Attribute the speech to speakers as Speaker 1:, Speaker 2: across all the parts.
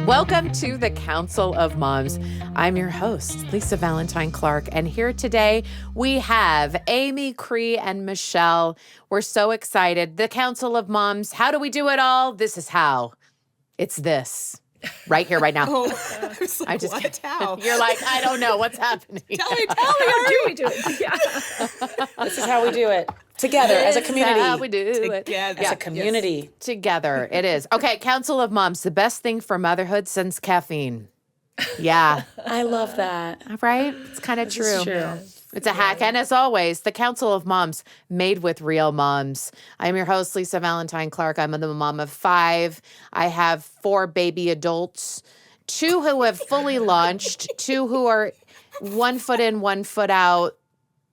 Speaker 1: Welcome to the Council of Moms. I'm your host, Lisa Valentine Clark, and here today we have Amy, Cree, and Michelle. We're so excited. The Council of Moms. How do we do it all? This is how. It's this. Right here, right now.
Speaker 2: I just what? How?
Speaker 1: You're like, I don't know what's happening.
Speaker 2: Tell me, how do we do it?
Speaker 3: Yeah. This is how we do it. Together, as a community.
Speaker 1: How we do it.
Speaker 3: As a community.
Speaker 1: Yes. Together, it is. Okay, Council of Moms, the best thing for motherhood since caffeine. Yeah.
Speaker 3: I love that.
Speaker 1: Right? It's kind of true.
Speaker 3: It's true.
Speaker 1: It's a hack. And as always, the Council of Moms, made with real moms. I'm your host, Lisa Valentine Clark. I'm the mom of 5. I have 4 baby adults, 2 who have fully launched, 2 who are 1 foot in, 1 foot out,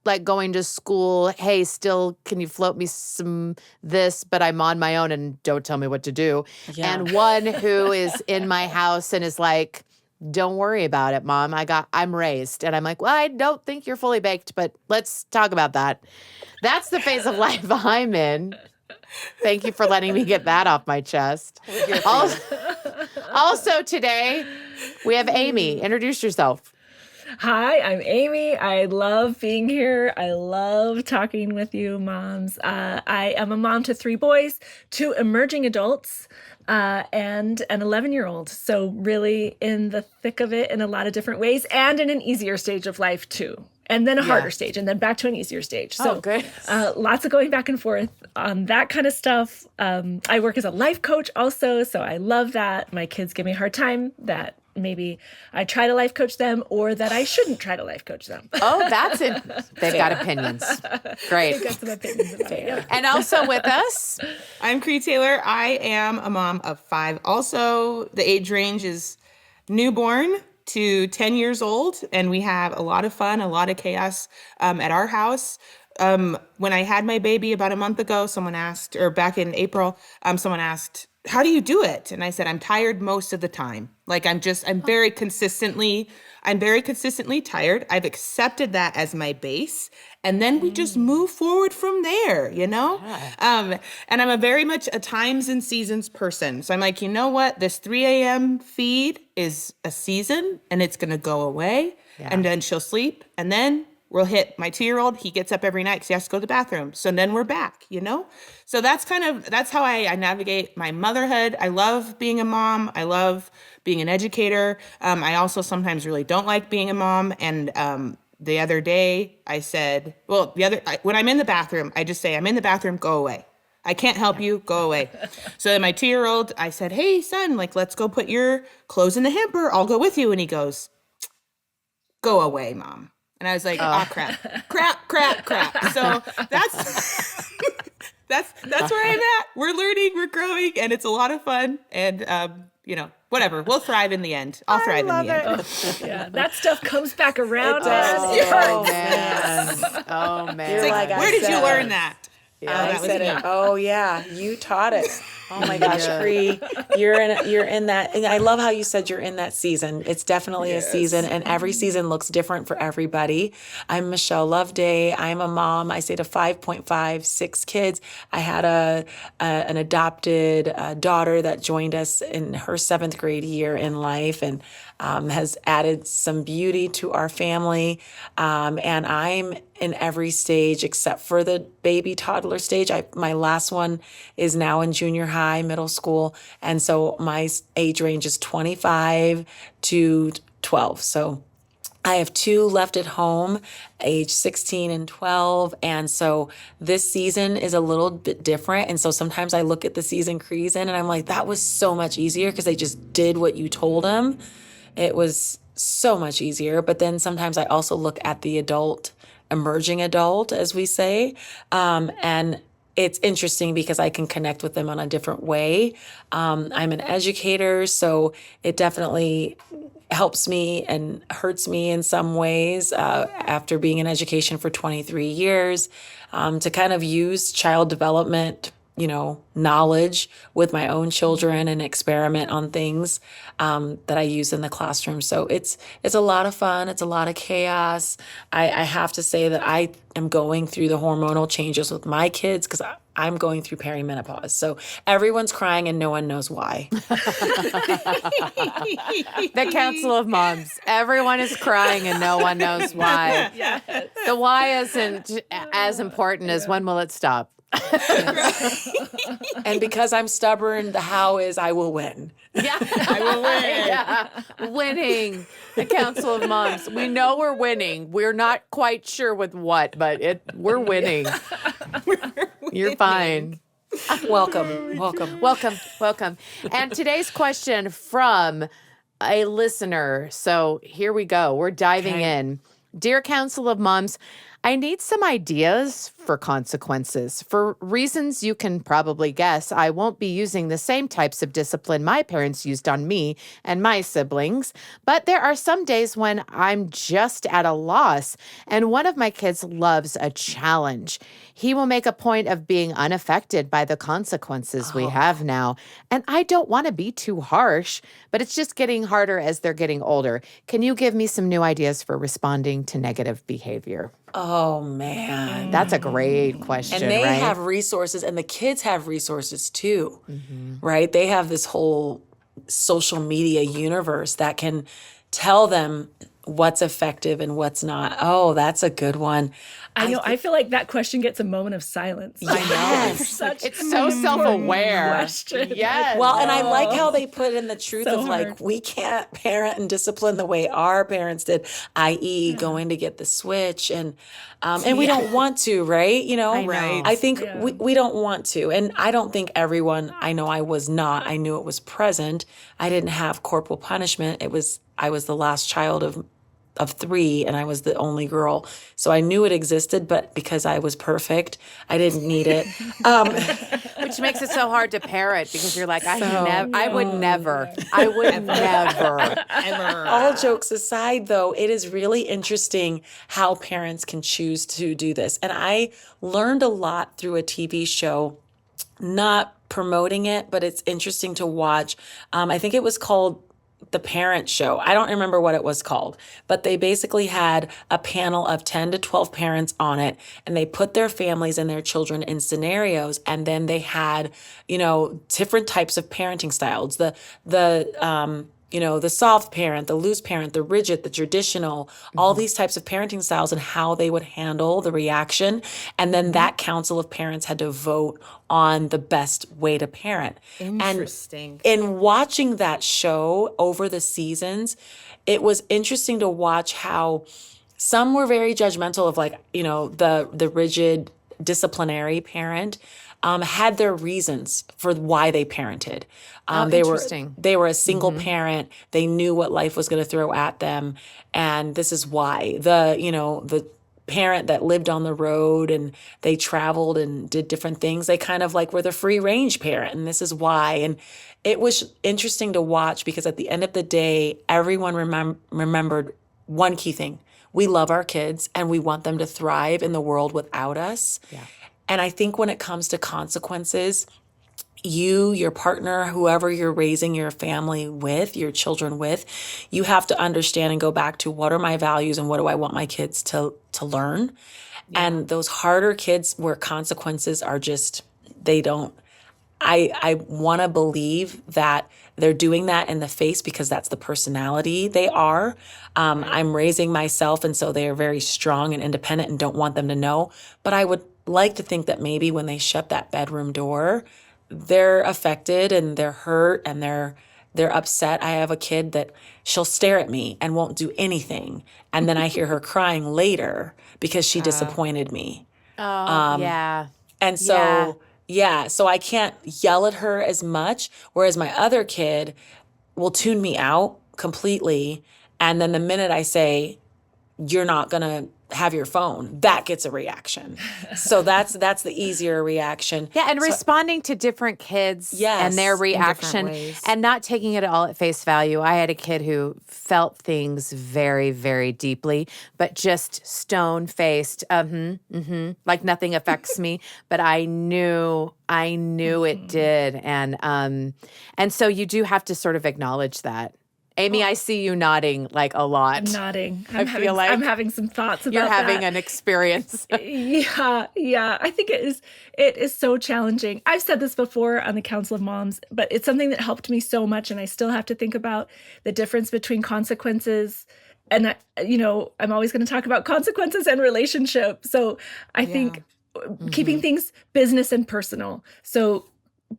Speaker 1: like going to school. Hey, still, can you float me some this? But I'm on my own and don't tell me what to do.
Speaker 3: Yeah.
Speaker 1: And 1 who is in my house and is like, don't worry about it, Mom. I'm raised. And I'm like, well, I don't think you're fully baked, but let's talk about that. That's the phase of life I'm in. Thank you for letting me get that off my chest. Also today, we have Amy. Introduce yourself.
Speaker 4: Hi, I'm Amy. I love being here. I love talking with you, moms. I am a mom to 3 boys, 2 emerging adults, and an 11-year-old. So really in the thick of it in a lot of different ways, and in an easier stage of life too. And then a harder stage, and then back to an easier stage. So
Speaker 1: good.
Speaker 4: Lots of going back and forth on that kind of stuff. I work as a life coach also, so I love that. My kids give me a hard time that maybe I try to life coach them or that I shouldn't try to life coach them.
Speaker 1: Oh, that's it. They've got opinions. Great.
Speaker 4: They've got some opinions about it. Yeah.
Speaker 1: And also with us,
Speaker 2: I'm Cree Taylor. I am a mom of 5. Also, the age range is newborn to 10 years old, and we have a lot of fun, a lot of chaos at our house. When I had my baby about a month ago, someone asked, or back in April, someone asked, how do you do it? And I said, I'm tired most of the time. Like I'm very consistently tired. I've accepted that as my base. And then we just move forward from there, you know? Yeah. And I'm very much a times and seasons person. So I'm like, you know what? This 3 a.m. feed is a season and it's going to go away. Yeah. And then she'll sleep. And then we'll hit my 2-year-old. He gets up every night because he has to go to the bathroom. So then we're back, you know? So that's how I navigate my motherhood. I love being a mom. I love being an educator. I also sometimes really don't like being a mom. And the other day I said, when I'm in the bathroom, I just say, I'm in the bathroom, go away. I can't help you, go away. So then my 2-year-old, I said, hey son, like, let's go put your clothes in the hamper. I'll go with you. And he goes, go away, Mom. And I was like, oh, crap. So that's where I'm at. We're learning, we're growing, and it's a lot of fun. And, whatever. We'll thrive in the end. I'll thrive in the end.
Speaker 4: Yeah, that stuff comes back around.
Speaker 1: Oh, man. Oh, man.
Speaker 2: It's like, where did you learn that?
Speaker 3: Yeah, I said it. Oh, yeah. You taught it. Oh my gosh, Cree, you're in that. And I love how you said you're in that season. It's definitely a season, and every season looks different for everybody. I'm Michelle Loveday. I'm a mom. I say to 5.5, 6 kids. I had an adopted daughter that joined us in her 7th grade year in life, and has added some beauty to our family. And I'm in every stage except for the baby toddler stage. My last one is now in junior high, middle school. And so my age range is 25 to 12. So I have 2 left at home, age 16 and 12. And so this season is a little bit different. And so sometimes I look at the season Cree's in and I'm like, that was so much easier because they just did what you told them. It was so much easier. But then sometimes I also look at the emerging adult, as we say, and it's interesting because I can connect with them on a different way. I'm an educator, so it definitely helps me and hurts me in some ways after being in education for 23 years to kind of use child development knowledge with my own children and experiment on things that I use in the classroom. So it's a lot of fun. It's a lot of chaos. I have to say that I am going through the hormonal changes with my kids because I'm going through perimenopause. So everyone's crying and no one knows why.
Speaker 1: The Council of Moms. Everyone is crying and no one knows why.
Speaker 4: Yes.
Speaker 1: The why isn't as important as when will it stop.
Speaker 3: And because I'm stubborn, the how is I will win.
Speaker 1: Yeah.
Speaker 2: I will win.
Speaker 1: Yeah. Winning. The Council of Moms. We know we're winning. We're not quite sure with what, but we're winning. You're fine.
Speaker 3: Welcome.
Speaker 1: Welcome. And today's question from a listener. So here we go. We're diving in. Dear Council of Moms, I need some ideas for consequences. For reasons you can probably guess, I won't be using the same types of discipline my parents used on me and my siblings, but there are some days when I'm just at a loss, and one of my kids loves a challenge. He will make a point of being unaffected by the consequences we have now, and I don't want to be too harsh, but it's just getting harder as they're getting older. Can you give me some new ideas for responding to negative behavior?
Speaker 3: Oh, man.
Speaker 1: That's a great question,
Speaker 3: And they
Speaker 1: right?
Speaker 3: have resources, and the kids have resources too, right? They have this whole social media universe that can tell them what's effective and what's not. Oh, that's a good one.
Speaker 4: I know. I feel like that question gets a moment of silence.
Speaker 3: Yes.
Speaker 4: It's
Speaker 1: so self-aware.
Speaker 4: Question.
Speaker 1: Yes.
Speaker 3: Well, and I like how they put in the truth
Speaker 4: So
Speaker 3: of like,
Speaker 4: hard.
Speaker 3: we can't parent and discipline the way our parents did, i.e. going to get the switch. And we don't want to, right? You know,
Speaker 1: I know.
Speaker 2: Right.
Speaker 3: I think
Speaker 4: Yeah.
Speaker 3: we don't want to. And I don't think everyone, I know I was not, I knew it was present. I didn't have corporal punishment. I was the last child of 3 and I was the only girl. So I knew it existed, but because I was perfect, I didn't need it.
Speaker 1: Which makes it so hard to parent because you're like, I would never.
Speaker 2: Ever.
Speaker 3: All jokes aside, though, it is really interesting how parents can choose to do this. And I learned a lot through a TV show, not promoting it, but it's interesting to watch. I think it was called The Parent Show. I don't remember what it was called, but they basically had a panel of 10 to 12 parents on it, and they put their families and their children in scenarios, and then they had, different types of parenting styles. The soft parent, the loose parent, the rigid, the traditional, all these types of parenting styles and how they would handle the reaction. And then that council of parents had to vote on the best way to parent.
Speaker 2: Interesting.
Speaker 3: And in watching that show over the seasons, it was interesting to watch how some were very judgmental of the rigid disciplinary parent had their reasons for why they parented.
Speaker 1: Interesting.
Speaker 3: They were a single parent. They knew what life was going to throw at them, and this is why. The parent that lived on the road and they traveled and did different things, they kind of were the free range parent, and this is why. And it was interesting to watch because at the end of the day, everyone remembered one key thing: we love our kids and we want them to thrive in the world without us.
Speaker 1: Yeah.
Speaker 3: And I think when it comes to consequences, you, your partner, whoever you're raising your family with, your children with, you have to understand and go back to what are my values and what do I want my kids to learn. Yeah. And those harder kids where consequences are just, they don't, I want to believe that they're doing that in the face because that's the personality they are. I'm raising myself, and so they are very strong and independent and don't want them to know. But I would like to think that maybe when they shut that bedroom door, they're affected and they're hurt and they're upset. I have a kid that she'll stare at me and won't do anything. And then I hear her crying later because she disappointed me.
Speaker 1: Yeah.
Speaker 3: And so, so I can't yell at her as much. Whereas my other kid will tune me out completely. And then the minute I say, you're not going to have your phone, that gets a reaction. So that's the easier reaction.
Speaker 1: Yeah, and responding to different kids and their reaction
Speaker 2: ways.
Speaker 1: and not taking it all at face value. I had a kid who felt things very, very deeply, but just stone-faced, like nothing affects me, but I knew it did. And so you do have to sort of acknowledge that. Amy, I see you nodding like a lot.
Speaker 4: I'm nodding.
Speaker 1: I'm
Speaker 4: having some thoughts about
Speaker 1: You're having
Speaker 4: that.
Speaker 1: an experience.
Speaker 4: Yeah. I think it is so challenging. I've said this before on the Council of Moms, but it's something that helped me so much, and I still have to think about the difference between consequences. And I'm always going to talk about consequences and relationship. So I think keeping things business and personal. So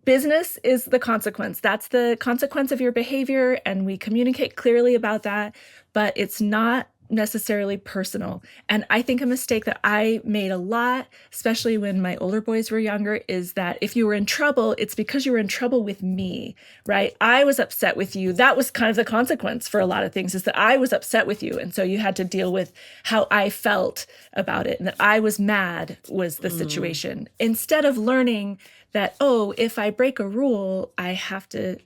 Speaker 4: business is the consequence. That's the consequence of your behavior, and we communicate clearly about that, but it's not necessarily personal. And I think a mistake that I made a lot, especially when my older boys were younger, is that if you were in trouble, it's because you were in trouble with me, right? I was upset with you. That was kind of the consequence for a lot of things, is that I was upset with you. And so you had to deal with how I felt about it, and that I was mad was the situation. Instead of learning that, oh, if I break a rule, I have to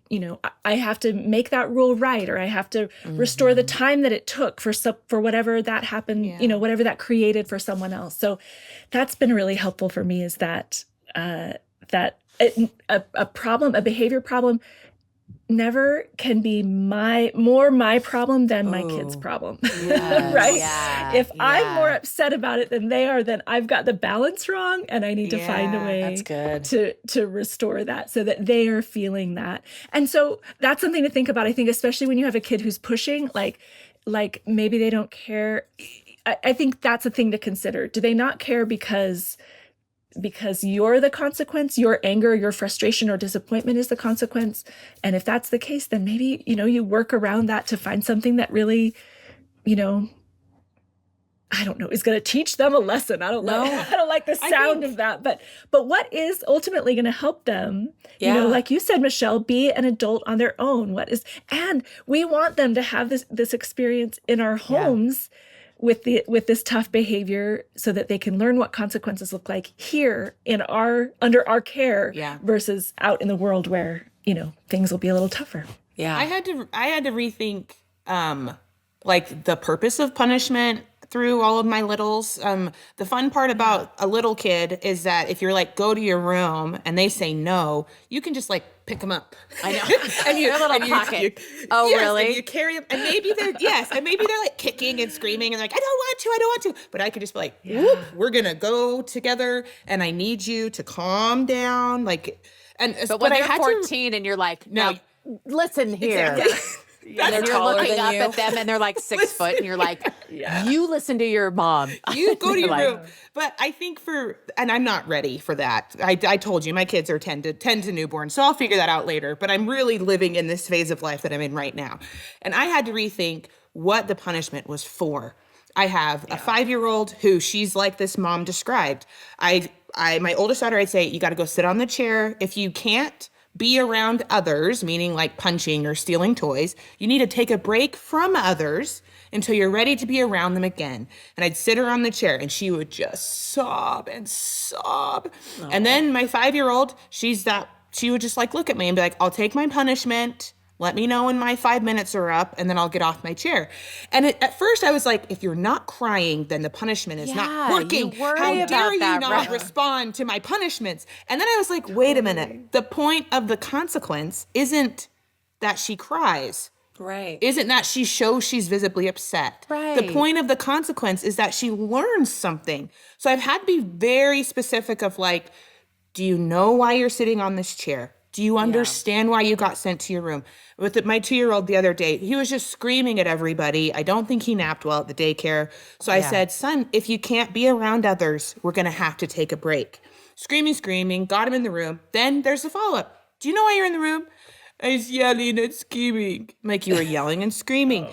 Speaker 4: make that rule right, or I have to restore the time that it took for whatever that happened, whatever that created for someone else. So that's been really helpful for me, is that a behavior problem never can be my problem than my kid's problem.
Speaker 1: Yes.
Speaker 4: Right?
Speaker 1: Yeah.
Speaker 4: If I'm more upset about it than they are, then I've got the balance wrong, and I need to find a way
Speaker 3: that's good.
Speaker 4: to restore that so that they are feeling that. And so that's something to think about. I think especially when you have a kid who's pushing, like maybe they don't care. I think that's a thing to consider. Do they not care because you're the consequence, your anger, your frustration or disappointment is the consequence? And if that's the case, then maybe, you work around that to find something that really, I don't know, is going to teach them a lesson. I don't like the sound of that, but what is ultimately going to help them, like you said, Michelle, be an adult on their own. And we want them to have this experience in our homes with this tough behavior, so that they can learn what consequences look like here under our care versus out in the world where, things will be a little tougher.
Speaker 3: Yeah.
Speaker 2: I had to rethink like the purpose of punishment through all of my littles. The fun part about a little kid is that if you're like, go to your room, and they say no, you can just like pick them up.
Speaker 1: I know.
Speaker 2: And
Speaker 1: Their little pocket. Oh,
Speaker 2: yes,
Speaker 1: really?
Speaker 2: And you carry them, and maybe they're like kicking and screaming and like, I don't want to. But I could just be like, whoop, we're gonna go together, and I need you to calm down. Like,
Speaker 1: but when they're 14 and you're like, no, listen here.
Speaker 2: Exactly.
Speaker 1: And you're looking up at them, and they're like 6 foot, and you're like, you listen to your mom.
Speaker 2: You go to your room. But I think and I'm not ready for that. I told you, my kids are 10 to newborn, so I'll figure that out later. But I'm really living in this phase of life that I'm in right now. And I had to rethink what the punishment was for. I have a 5-year-old who she's like this mom described. My oldest daughter, I'd say, you got to go sit on the chair. If you can't be around others, meaning like punching or stealing toys, you need to take a break from others until you're ready to be around them again. And I'd sit her on the chair, and she would just sob and sob. Oh. And then my 5-year-old, she would just like look at me and be like, I'll take my punishment. Let me know when my 5 minutes are up, and then I'll get off my chair. And at first I was like, if you're not crying, then the punishment is not working. How dare you not respond to my punishments? And then I was like, wait a minute. The point of the consequence isn't that she cries.
Speaker 3: Right.
Speaker 2: Isn't that she shows she's visibly upset.
Speaker 1: Right.
Speaker 2: The point of the consequence is that she learns something. So I've had to be very specific of like, do you know why you're sitting on this chair? Do you understand why you got sent to your room? With my 2-year-old the other day, he was just screaming at everybody. I don't think he napped well at the daycare. So I said, son, if you can't be around others, we're going to have to take a break. Screaming, got him in the room. Then there's the follow-up. Do you know why you're in the room? I was yelling and screaming. I'm like, you were yelling and screaming.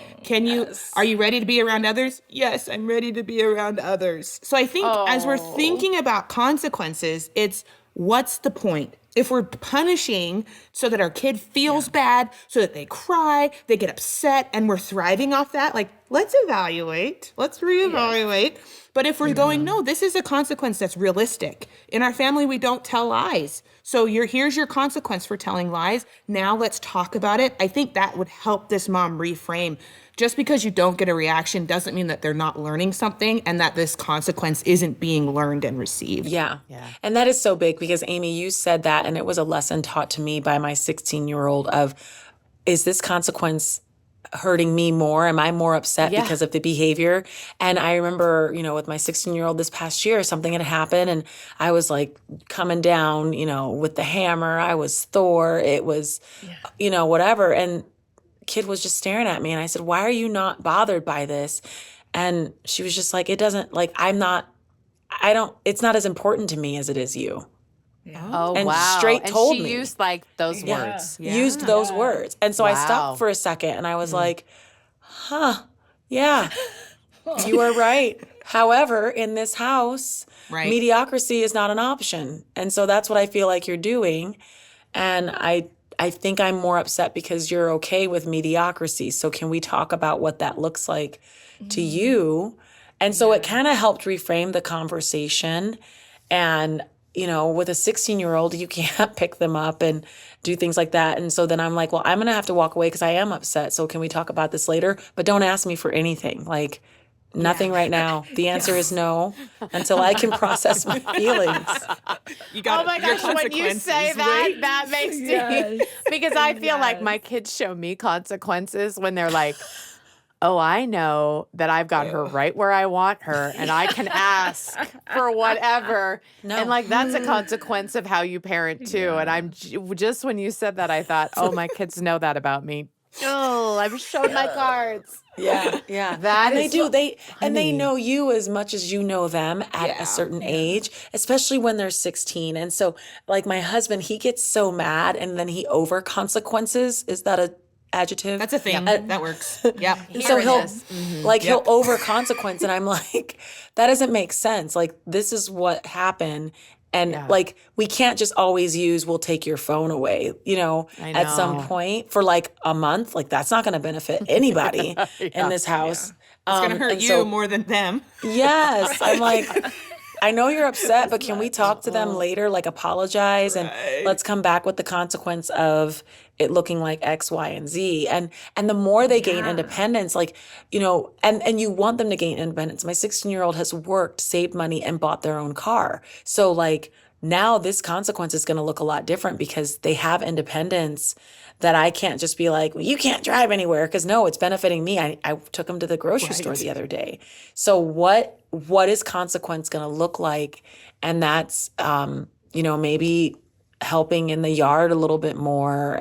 Speaker 2: Are you ready to be around others? Yes, I'm ready to be around others. So I think as we're thinking about consequences, it's what's the point? If we're punishing so that our kid feels bad, so that they cry, they get upset, and we're thriving off that, like, let's evaluate, let's reevaluate. But if we're going, no, this is a consequence that's realistic. In our family, we don't tell lies. So here's your consequence for telling lies. Now let's talk about it. I think that would help this mom reframe. Just because you don't get a reaction doesn't mean that they're not learning something, and that this consequence isn't being learned and received.
Speaker 3: Yeah. And that is so big, because Amy, you said that, and it was a lesson taught to me by my 16-year-old of, is this consequence hurting me more? Am I more upset
Speaker 1: Yeah.
Speaker 3: because of the behavior? And I remember, with my 16-year-old this past year, something had happened and I was like coming down, with the hammer. I was Thor. It was, whatever. And kid was just staring at me and I said, "Why are you not bothered by this?" And she was just like, "It doesn't, like, it's not as important to me as it is you."
Speaker 1: Oh,
Speaker 3: And
Speaker 1: wow.
Speaker 3: straight
Speaker 1: And
Speaker 3: told
Speaker 1: she
Speaker 3: me.
Speaker 1: used like those words.
Speaker 3: Used those words. And so I
Speaker 1: Wow.
Speaker 3: stopped for a second and I was like, yeah, you are right. However, in this house,
Speaker 2: Right.
Speaker 3: mediocrity is not an option. And so that's what I feel like you're doing. And I think I'm more upset because you're okay with mediocrity. So can we talk about what that looks like to you? And so it kind of helped reframe the conversation. And, with a 16-year-old, you can't pick them up and do things like that. And so then I'm like, well, I'm going to have to walk away because I am upset. So can we talk about this later? But don't ask me for anything. Like, nothing right now. The answer is no until I can process my feelings.
Speaker 2: You got
Speaker 1: Oh my gosh, when you say that, that makes me, because I feel like my kids show me consequences when they're like, oh, I know that I've got her right where I want her and I can ask for whatever.
Speaker 3: No.
Speaker 1: And like, that's a consequence of how you parent too. And I'm just, when you said that, I thought, oh, my kids know that about me. Oh, I've shown my cards.
Speaker 3: Yeah.
Speaker 1: That
Speaker 3: And they
Speaker 1: is
Speaker 3: do. They
Speaker 1: funny.
Speaker 3: know you as much as you know them at a certain age, especially when they're 16. And so, like, my husband, he gets so mad and then he over consequences. Is that a adjective?
Speaker 2: That's a thing. That works. Yeah.
Speaker 3: So
Speaker 1: it
Speaker 3: he'll
Speaker 1: is.
Speaker 3: he'll over consequence, and I'm like, that doesn't make sense. Like, this is what happened. And like, we can't just always use, we'll take your phone away, at some
Speaker 1: know.
Speaker 3: point for like a month. Like, that's not going to benefit anybody in this house.
Speaker 2: It's going to hurt you more than them.
Speaker 3: Yes. I'm like, I know you're upset, but can we talk to them later? Like, apologize and let's come back with the consequence of it looking like X, Y, and Z. And the more they gain independence, like, and you want them to gain independence. My 16-year-old has worked, saved money, and bought their own car. So like, now this consequence is going to look a lot different because they have independence that I can't just be like, well, you can't drive anywhere, because no, it's benefiting me. I took them to the grocery store the other day. So what is consequence going to look like? And that's, maybe helping in the yard a little bit more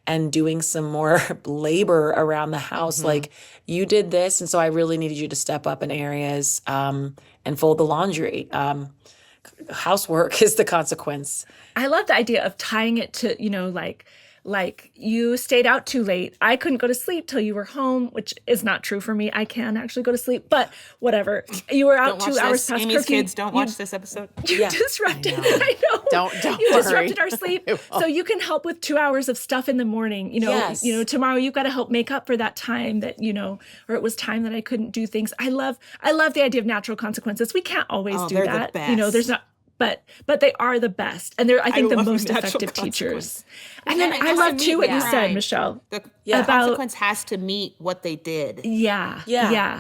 Speaker 3: and doing some more labor around the house. Like, you did this, and so I really needed you to step up in areas and fold the laundry. Housework is the consequence.
Speaker 4: I love the idea of tying it to, like you stayed out too late. I couldn't go to sleep till you were home, which is not true for me. I can actually go to sleep, but whatever. You were out
Speaker 2: Don't
Speaker 4: 2
Speaker 2: watch
Speaker 4: hours
Speaker 2: this.
Speaker 4: past
Speaker 2: Amy's
Speaker 4: curfew.
Speaker 2: kids, don't watch this episode.
Speaker 4: You disrupted. I know.
Speaker 1: Don't
Speaker 4: You
Speaker 1: worry.
Speaker 4: disrupted our sleep. So you can help with 2 hours of stuff in the morning.
Speaker 3: Yes.
Speaker 4: Tomorrow you've got to help make up for that time that, or it was time that I couldn't do things. I love the idea of natural consequences. We can't always do
Speaker 2: they're
Speaker 4: that.
Speaker 2: the best.
Speaker 4: There's not. But they are the best, and they're, I think, the
Speaker 2: love
Speaker 4: most
Speaker 2: natural
Speaker 4: effective
Speaker 2: consequence.
Speaker 4: teachers. And then
Speaker 2: it
Speaker 4: I
Speaker 2: has
Speaker 4: love
Speaker 2: to
Speaker 4: too
Speaker 2: meet
Speaker 4: what you
Speaker 2: that.
Speaker 4: said,
Speaker 2: Right.
Speaker 4: Michelle.
Speaker 2: The
Speaker 3: Yeah.
Speaker 4: about
Speaker 2: consequence has to meet what they did.
Speaker 4: yeah.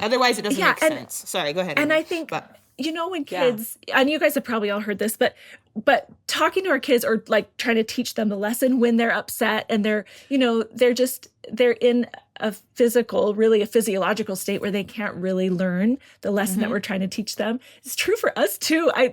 Speaker 2: Otherwise, it doesn't make
Speaker 4: and-
Speaker 2: sense. Sorry, go ahead.
Speaker 4: And
Speaker 2: Amy.
Speaker 4: I think,
Speaker 2: But
Speaker 4: when kids, and you guys have probably all heard this, but talking to our kids or like trying to teach them the lesson when they're upset and they're in a physiological state where they can't really learn the lesson that we're trying to teach them. It's true for us too. I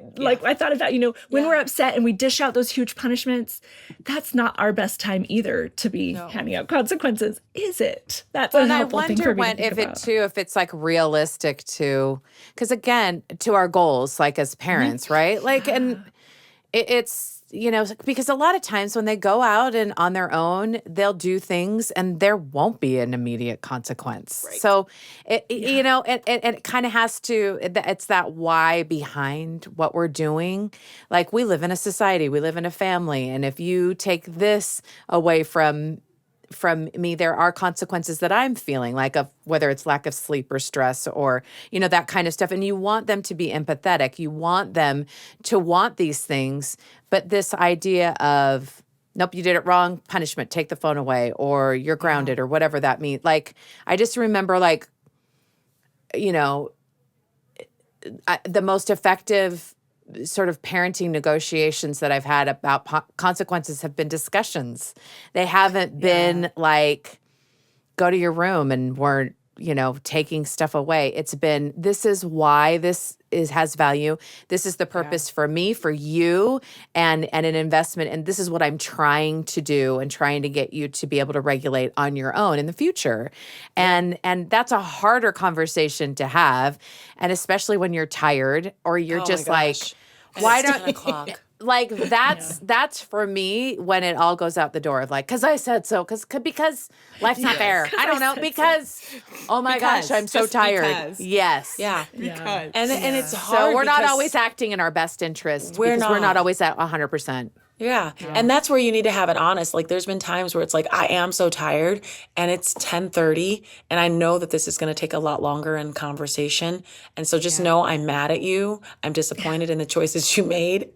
Speaker 4: thought of that, when we're upset and we dish out those huge punishments, that's not our best time either to be handing out consequences, is it? That's a
Speaker 1: And I
Speaker 4: helpful thing for
Speaker 1: wonder
Speaker 4: me to think about.
Speaker 1: if it's like realistic to, because again, to our goals, like as parents, right? Like, and it's, because a lot of times when they go out and on their own, they'll do things and there won't be an immediate consequence. Right. So, it kind of has to, it's that why behind what we're doing. Like, we live in a society, we live in a family. And if you take this away from me, there are consequences that I'm feeling, like whether it's lack of sleep or stress or, that kind of stuff. And you want them to be empathetic. You want them to want these things. But this idea of, nope, you did it wrong, punishment, take the phone away, or you're grounded or whatever that means. Like, I just remember the most effective sort of parenting negotiations that I've had about consequences have been discussions. They haven't been like, go to your room and weren't, taking stuff away. It's been, this is why has value. This is the purpose for me, for you, and an investment. And this is what I'm trying to do and trying to get you to be able to regulate on your own in the future. And that's a harder conversation to have. And especially when you're tired or you're just like, why
Speaker 3: it's 10
Speaker 1: don't
Speaker 3: o'clock.
Speaker 1: like that's for me when it all goes out the door of like, because I said so, because life's not fair. I don't know, because oh my gosh, I'm so
Speaker 2: just
Speaker 1: tired.
Speaker 2: because.
Speaker 1: Yes.
Speaker 3: Yeah.
Speaker 2: Because.
Speaker 3: And it's hard.
Speaker 1: So we're not
Speaker 3: because
Speaker 1: always acting in our best interest.
Speaker 3: We're
Speaker 1: because we're not
Speaker 3: not.
Speaker 1: always at 100%.
Speaker 3: Yeah. And that's where you need to have it honest. Like there's been times where it's like, I am so tired and it's 10:30 and I know that this is going to take a lot longer in conversation. And so just know I'm mad at you. I'm disappointed in the choices you made.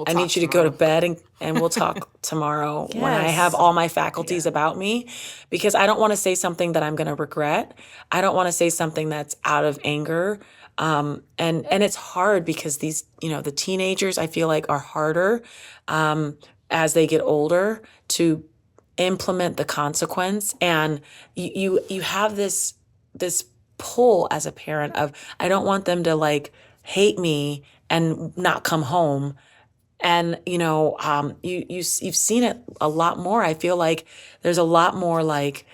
Speaker 3: I need you to go to bed and we'll talk tomorrow when I have all my faculties about me, because I don't want to say something that I'm going to regret. I don't want to say something that's out of anger. And it's hard because these, the teenagers I feel like are harder as they get older to implement the consequence. And you have this pull as a parent of, I don't want them to like hate me and not come home. And, you've seen it a lot more. I feel like there's a lot more like,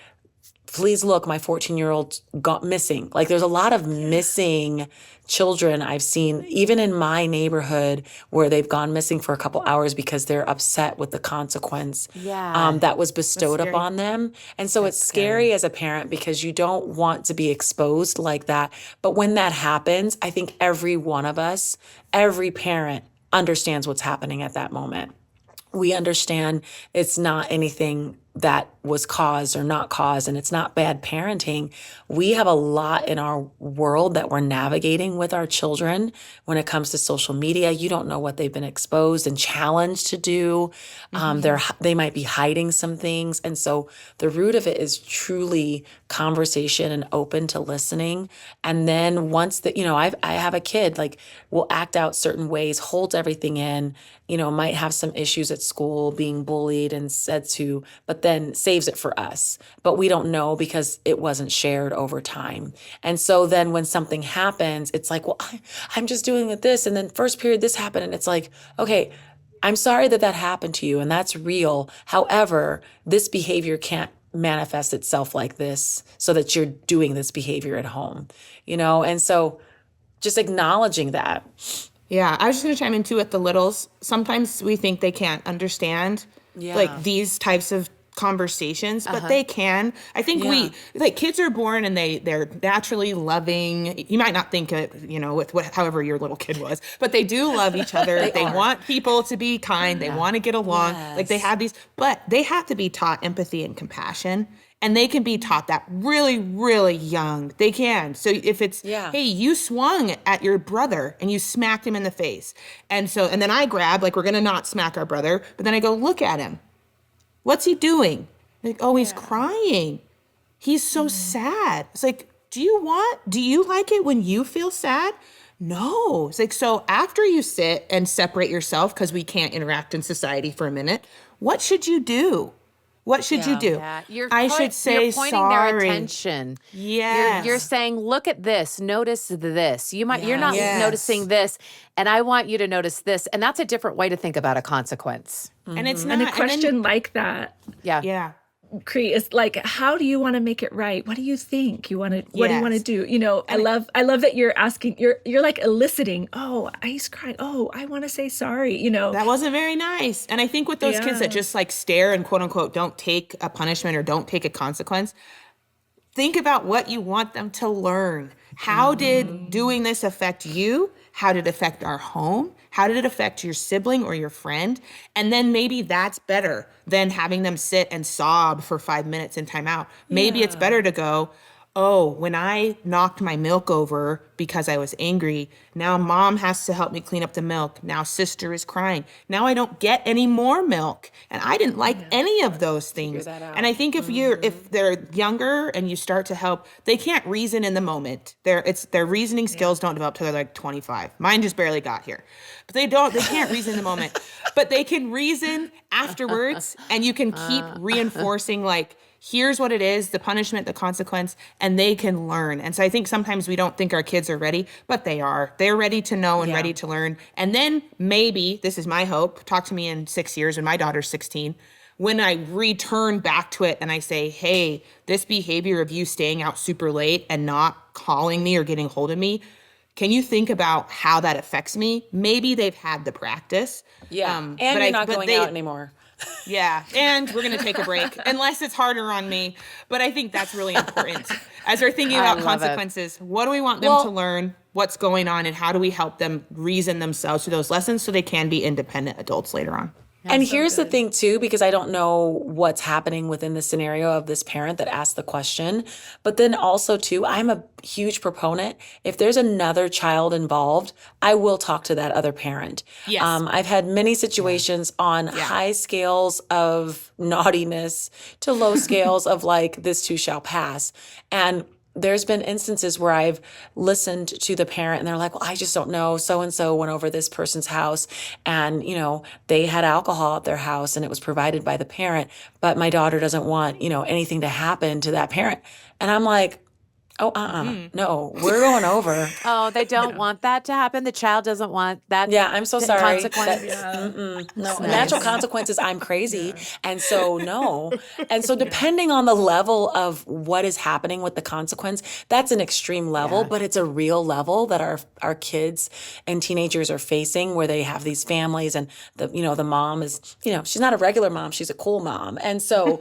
Speaker 3: please look, my 14-year-old got missing. Like there's a lot of missing children I've seen, even in my neighborhood, where they've gone missing for a couple hours because they're upset with the consequence that was bestowed upon them. And so it's scary as a parent because you don't want to be exposed like that. But when that happens, I think every one of us, every parent understands what's happening at that moment. We understand it's not anything that was caused or not caused, and it's not bad parenting. We have a lot in our world that we're navigating with our children when it comes to social media. You don't know what they've been exposed and challenged to do. They might be hiding some things. And so the root of it is truly conversation and open to listening. And then once I have a kid, like will act out certain ways, holds everything in, might have some issues at school, being bullied and said to, but then saves it for us. But we don't know because it wasn't shared over time. And so then when something happens, it's like, well, I'm just doing this. And then first period, this happened. And it's like, okay, I'm sorry that happened to you. And that's real. However, this behavior can't manifest itself like this so that you're doing this behavior at home, And so just acknowledging that.
Speaker 2: Yeah, I was just going to chime in too with the littles. Sometimes we think they can't understand like these types of conversations, but they can. I think kids are born and they're naturally loving. You might not think it, with however your little kid was, but they do love each other. They want people to be kind. They want to get along. Like they have these, but they have to be taught empathy and compassion. And they can be taught that really, really young. They can. So if it's, hey, you swung at your brother and you smacked him in the face. And then I grab, like, we're going to not smack our brother. But then I go, look at him. What's he doing? Like, oh, he's crying. He's so sad. It's like, do you like it when you feel sad? No. It's like, so after you sit and separate yourself, because we can't interact in society for a minute, what should you do? What should you do?
Speaker 1: Yeah. You're
Speaker 2: pointing
Speaker 1: their attention.
Speaker 2: Yes.
Speaker 1: You're saying, look at this, notice this. You're not noticing this, and I want you to notice this. And that's a different way to think about a consequence.
Speaker 2: And it's not
Speaker 4: And a question like that.
Speaker 2: Yeah.
Speaker 4: Cree, is like, how do you want to make it right? What do you think you want to? What do you want to do? I love that you're asking. You're like eliciting. Oh, he's crying. Oh, I want to say sorry.
Speaker 2: That wasn't very nice. And I think with those kids that just like stare and quote unquote don't take a punishment or don't take a consequence, think about what you want them to learn. How did doing this affect you? How did it affect our home? How did it affect your sibling or your friend? And then maybe that's better than having them sit and sob for 5 minutes in timeout. Maybe it's better to go, oh, when I knocked my milk over because I was angry, now mom has to help me clean up the milk. Now sister is crying. Now I don't get any more milk. And I didn't like any of those things. And I think if they're younger and you start to help, they can't reason in the moment. Their reasoning skills don't develop till they're like 25. Mine just barely got here. But they can't reason in the moment. But they can reason afterwards, and you can keep reinforcing like, here's what it is, the punishment, the consequence, and they can learn. And so I think sometimes we don't think our kids are ready, but they are. They're ready to know and ready to learn. And then maybe, this is my hope, talk to me in 6 years when my daughter's 16, when I return back to it and I say, hey, this behavior of you staying out super late and not calling me or getting hold of me, can you think about how that affects me? Maybe they've had the practice.
Speaker 3: Yeah. And you're not going out anymore.
Speaker 2: Yeah. And we're going to take a break unless it's harder on me. But I think that's really important. As they're thinking about consequences, what do we want them to learn? What's going on? And how do we help them reason themselves through those lessons so they can be independent adults later on?
Speaker 3: And here's the thing, too, because I don't know what's happening within the scenario of this parent that asked the question. But then also, too, I'm a huge proponent. If there's another child involved, I will talk to that other parent.
Speaker 2: Yes.
Speaker 3: I've had many situations on high scales of naughtiness to low scales of like, this too shall pass. And there's been instances where I've listened to the parent and they're like, well, I just don't know. So-and-so went over this person's house and, they had alcohol at their house and it was provided by the parent, but my daughter doesn't want, anything to happen to that parent. And I'm like, oh, no, we're going over.
Speaker 1: Oh, they don't want that to happen. The child doesn't want that.
Speaker 3: Yeah, I'm so sorry.
Speaker 1: Consequence.
Speaker 3: No, natural consequences. I'm crazy, and so no. And so depending on the level of what is happening with the consequence, that's an extreme level, but it's a real level that our kids and teenagers are facing, where they have these families, and the mom is she's not a regular mom, she's a cool mom, and so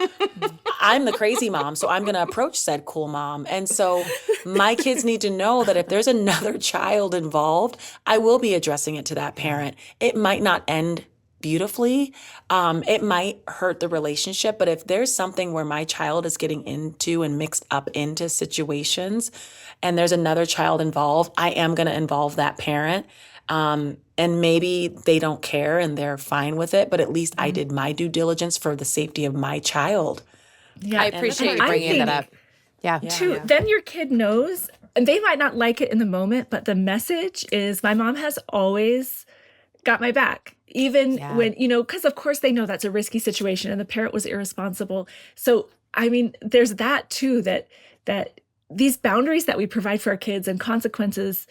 Speaker 3: I'm the crazy mom, so I'm going to approach said cool mom, and so. My kids need to know that if there's another child involved, I will be addressing it to that parent. It might not end beautifully. It might hurt the relationship. But if there's something where my child is getting into and mixed up into situations and there's another child involved, I am going to involve that parent. And maybe they don't care and they're fine with it. But at least I did my due diligence for the safety of my child.
Speaker 1: Yeah, I appreciate you bringing that up. Yeah.
Speaker 4: Then your kid knows, and they might not like it in the moment, but the message is my mom has always got my back. Even when, because of course they know that's a risky situation and the parent was irresponsible. So, I mean, there's that too, that these boundaries that we provide for our kids and consequences,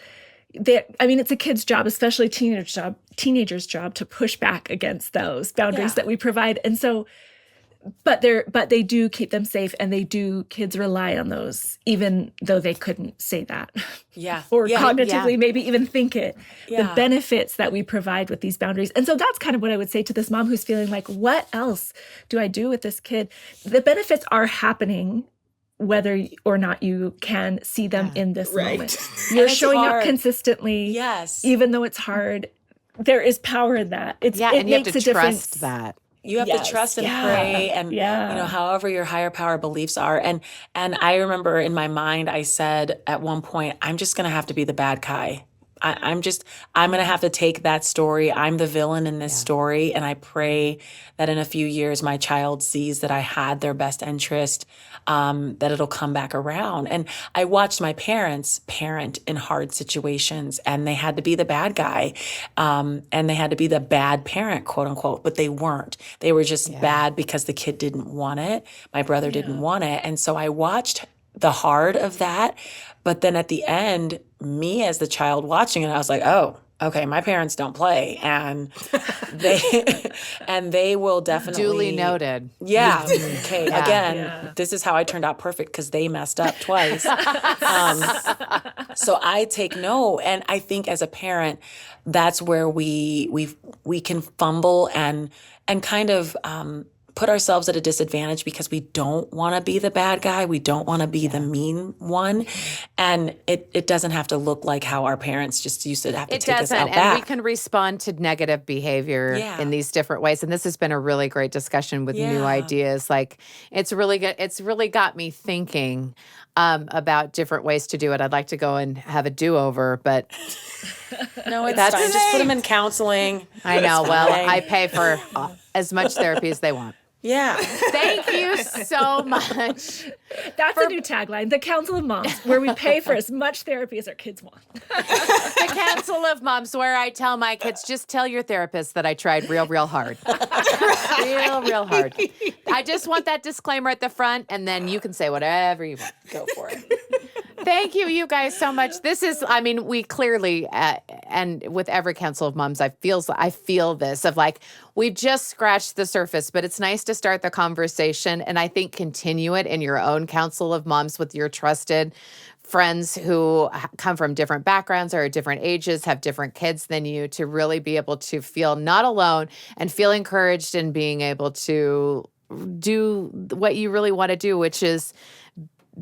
Speaker 4: it's a kid's job, especially teenager's job to push back against those boundaries that we provide. And so, But they do keep them safe, and kids rely on those, even though they couldn't say that.
Speaker 3: Yeah.
Speaker 4: Or cognitively maybe even think it. Yeah. The benefits that we provide with these boundaries. And so that's kind of what I would say to this mom who's feeling like, what else do I do with this kid? The benefits are happening whether or not you can see them in this moment. You're showing up consistently.
Speaker 3: Yes.
Speaker 4: Even though it's hard. There is power in that. It
Speaker 1: and you
Speaker 4: makes
Speaker 1: have to
Speaker 4: a difference.
Speaker 1: trust that.
Speaker 3: You have to trust and pray and, however your higher power beliefs are. And I remember in my mind, I said at one point, I'm just going to have to be the bad guy. I'm going to have to take that story. I'm the villain in this story. And I pray that in a few years, my child sees that I had their best interest, that it'll come back around. And I watched my parents parent in hard situations, and they had to be the bad guy. And they had to be the bad parent, quote unquote, but they weren't. They were just bad because the kid didn't want it. My brother didn't want it. And so I watched the hard of that. But then at the end, me as the child watching it, I was like, oh, okay, my parents don't play. And they will definitely.
Speaker 1: Duly noted.
Speaker 3: Yeah. Okay. Again, this is how I turned out perfect because they messed up twice. So I take no. And I think as a parent, that's where we can fumble and kind of put ourselves at a disadvantage because we don't want to be the bad guy. We don't want to be the mean one. And it doesn't have to look like how our parents just used to have to take us out back.
Speaker 1: And we can respond to negative behavior in these different ways. And this has been a really great discussion with new ideas. Like it's really good. It's really got me thinking about different ways to do it. I'd like to go and have a do-over, but
Speaker 3: no, it's fine. Just put them in counseling.
Speaker 1: I know. Well, I pay for as much therapy as they want.
Speaker 3: Yeah.
Speaker 1: Thank you so much.
Speaker 4: That's a new tagline, the Council of Moms, where we pay for as much therapy as our kids want.
Speaker 1: The Council of Moms, where I tell my kids, just tell your therapist that I tried real hard. Real hard. I just want that disclaimer at the front, and then you can say whatever you want.
Speaker 3: Go for it.
Speaker 1: Thank you guys so much. This is, I mean, we clearly, and with every Council of Moms, I feel this of like, we've just scratched the surface, but it's nice to start the conversation. And I think continue it in your own Council of Moms with your trusted friends who come from different backgrounds or different ages, have different kids than you, to really be able to feel not alone and feel encouraged in being able to do what you really want to do, which is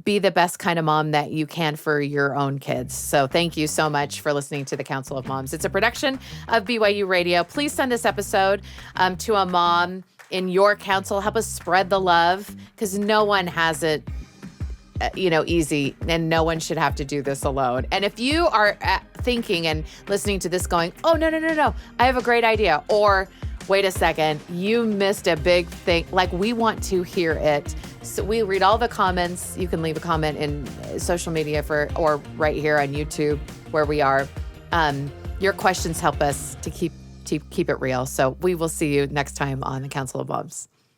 Speaker 1: be the best kind of mom that you can for your own kids. So thank you so much for listening to the Council of Moms. It's a production of BYU Radio. Please send this episode to a mom in your council. Help us spread the love, because no one has it easy, and no one should have to do this alone. And if you are thinking and listening to this going, oh, no, I have a great idea, or wait a second, you missed a big thing, like, we want to hear it. So we read all the comments. You can leave a comment in social media or right here on YouTube where we are. Your questions help us to keep it real. So we will see you next time on the Council of Moms.